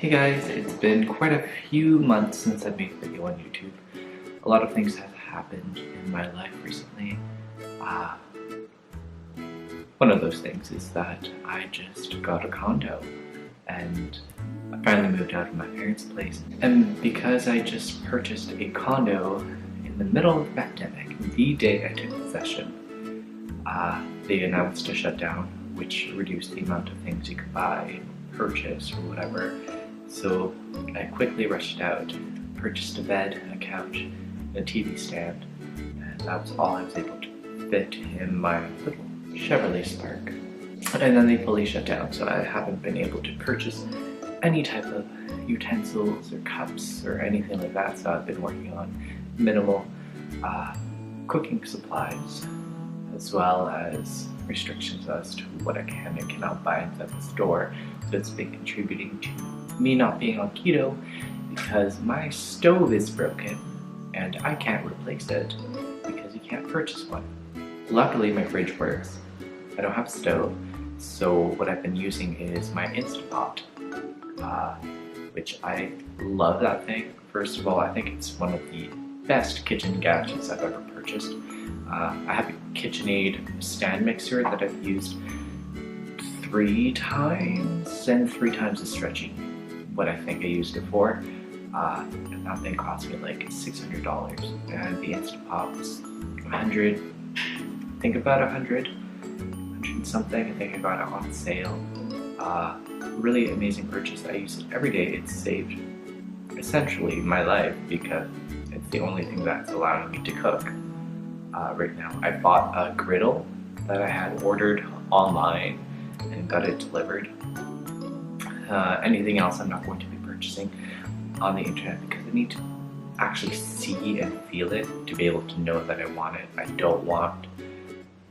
Hey guys, it's been quite a few months since I've made a video on YouTube. A lot of things have happened in my life recently. One of those things is that I just got a condo and I finally moved out of my parents' place. And because I just purchased a condo in the middle of the pandemic, the day I took possession, they announced a shutdown, which reduced the amount of things you could buy, purchase, or whatever. So I quickly rushed out, purchased a bed, a couch, a TV stand, and that was all I was able to fit in my little Chevrolet Spark. And then they fully shut down, so I haven't been able to purchase any type of utensils or cups or anything like that, so I've been working on minimal cooking supplies, as well as restrictions as to what I can and cannot buy inside the store. So it's been contributing to me not being on keto because my stove is broken and I can't replace it because you can't purchase one. Luckily my fridge works. I don't have a stove, so what I've been using is my Instant Pot, which I love that thing. First of all, I think it's one of the best kitchen gadgets I've ever purchased. I have a KitchenAid stand mixer that I've used 3 times, and 3 times is stretching what I think I used it for. And that thing cost me like $600, and the Instant Pot was 100, I think about 100 something. I think I got it on sale. Really amazing purchase. I use it every day. It's saved essentially my life because it's the only thing that's allowing me to cook right now. I bought a griddle that I had ordered online and got it delivered. Anything else I'm not going to be purchasing on the internet because I need to actually see and feel it to be able to know that I want it. I don't want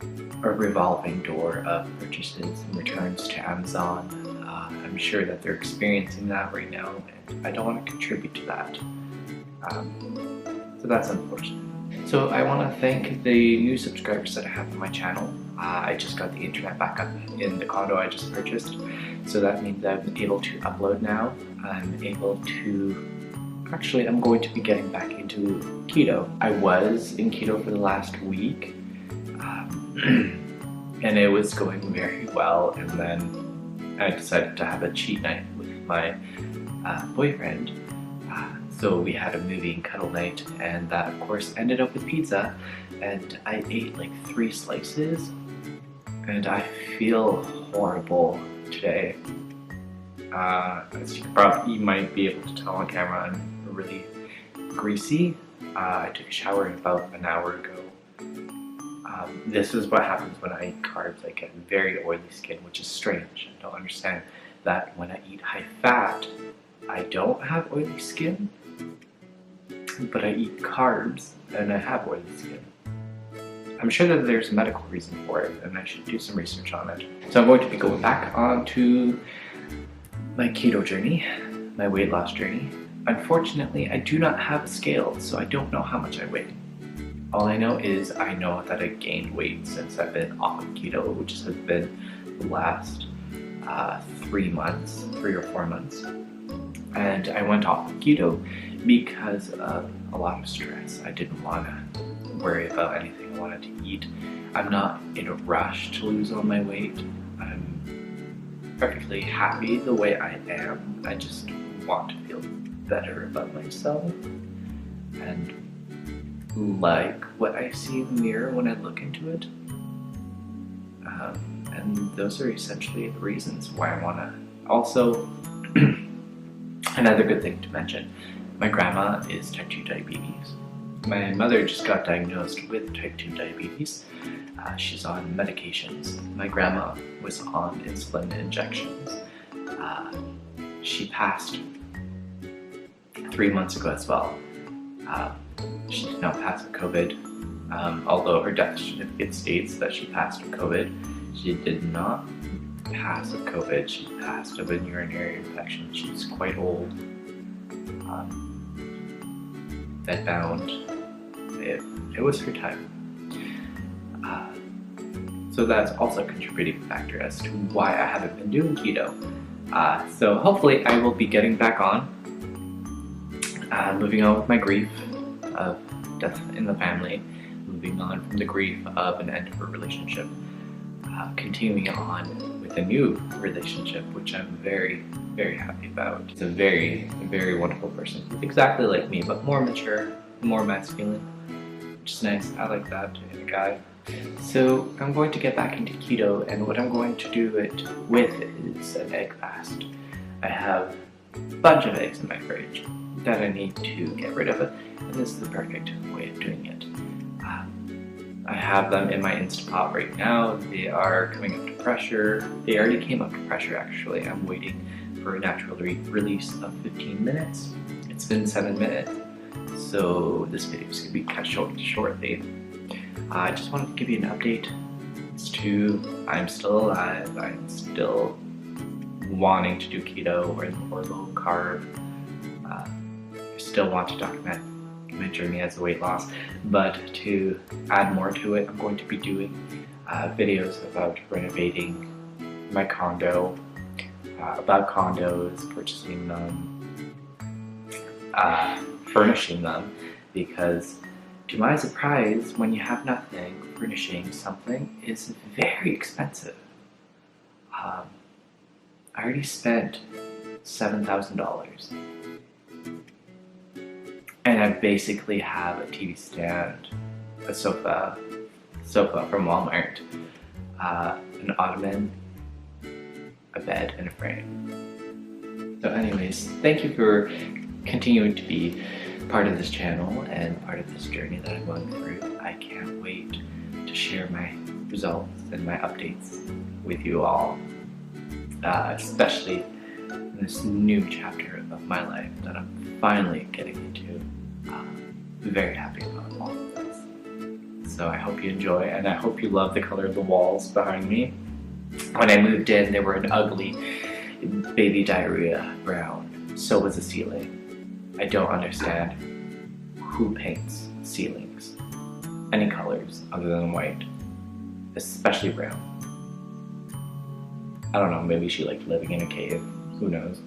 a revolving door of purchases and returns to Amazon. I'm sure that they're experiencing that right now, and I don't want to contribute to that. So that's unfortunate. So I want to thank the new subscribers that I have on my channel. I just got the internet back up in the condo I just purchased, so that means I'm able to upload now. I'm able to, actually I'm going to be getting back into keto. I was in keto for the last week, and it was going very well, and then I decided to have a cheat night with my boyfriend. So we had a movie and cuddle night, and that of course ended up with pizza, and I ate like 3 slices, and I feel horrible today. As you might be able to tell on camera, I'm really greasy. I took a shower about an hour ago. This is what happens when I eat carbs. I get very oily skin, which is strange. I don't understand that when I eat high fat, I don't have oily skin, but I eat carbs and I have oily skin. I'm sure that there's a medical reason for it, and I should do some research on it. So I'm going to be going back onto my keto journey, my weight loss journey. Unfortunately, I do not have a scale, so I don't know how much I weigh. All I know is I know that I gained weight since I've been off of keto, which has been the last 3 or 4 months. And I went off of keto because of a lot of stress. I didn't want to worry about anything I wanted to eat. I'm not in a rush to lose all my weight. I'm perfectly happy the way I am. I just want to feel better about myself and like what I see in the mirror when I look into it. And those are essentially the reasons why I want to. Also, another good thing to mention, my grandma is type 2 diabetes. My mother just got diagnosed with type 2 diabetes. She's on medications. My grandma was on insulin injections. She passed 3 months ago as well. She did not pass with COVID, although her death certificate states that she passed with COVID. She did not pass with COVID. She passed of a urinary infection. She's quite old, bedbound. It was her time. So that's also a contributing factor as to why I haven't been doing keto. So hopefully I will be getting back on, moving on with my grief of death in the family, moving on from the grief of an end of a relationship, continuing on with a new relationship, which I'm very, very happy about. It's a very, very wonderful person. He's exactly like me, but more mature, more masculine, which is nice. I like that in a guy. So I'm going to get back into keto, and what I'm going to do it with is an egg fast. I have a bunch of eggs in my fridge that I need to get rid of, and this is the perfect way of doing it. I have them in my Instapot right now. They are coming up to pressure. They already came up to pressure actually. I'm waiting for a natural release of 15 minutes. It's been 7 minutes, so this video is going to be cut short shortly. I just wanted to give you an update as to I'm still alive. I'm still wanting to do keto or low carb. I still want to document my journey as a weight loss, but to add more to it, I'm going to be doing videos about renovating my condo, about condos, purchasing them, furnishing them, because to my surprise, when you have nothing, furnishing something is very expensive. I already spent $7,000. And I basically have a TV stand, a sofa from Walmart, an ottoman, a bed, and a frame. So anyways, thank you for continuing to be part of this channel and part of this journey that I'm going through. I can't wait to share my results and my updates with you all, especially in this new chapter of my life that I'm finally getting into. Very happy about all of this. So I hope you enjoy, and I hope you love the color of the walls behind me. When I moved in, they were an ugly baby diarrhea brown. So was the ceiling. I don't understand who paints ceilings any colors other than white, especially brown. I don't know, maybe she liked living in a cave. Who knows?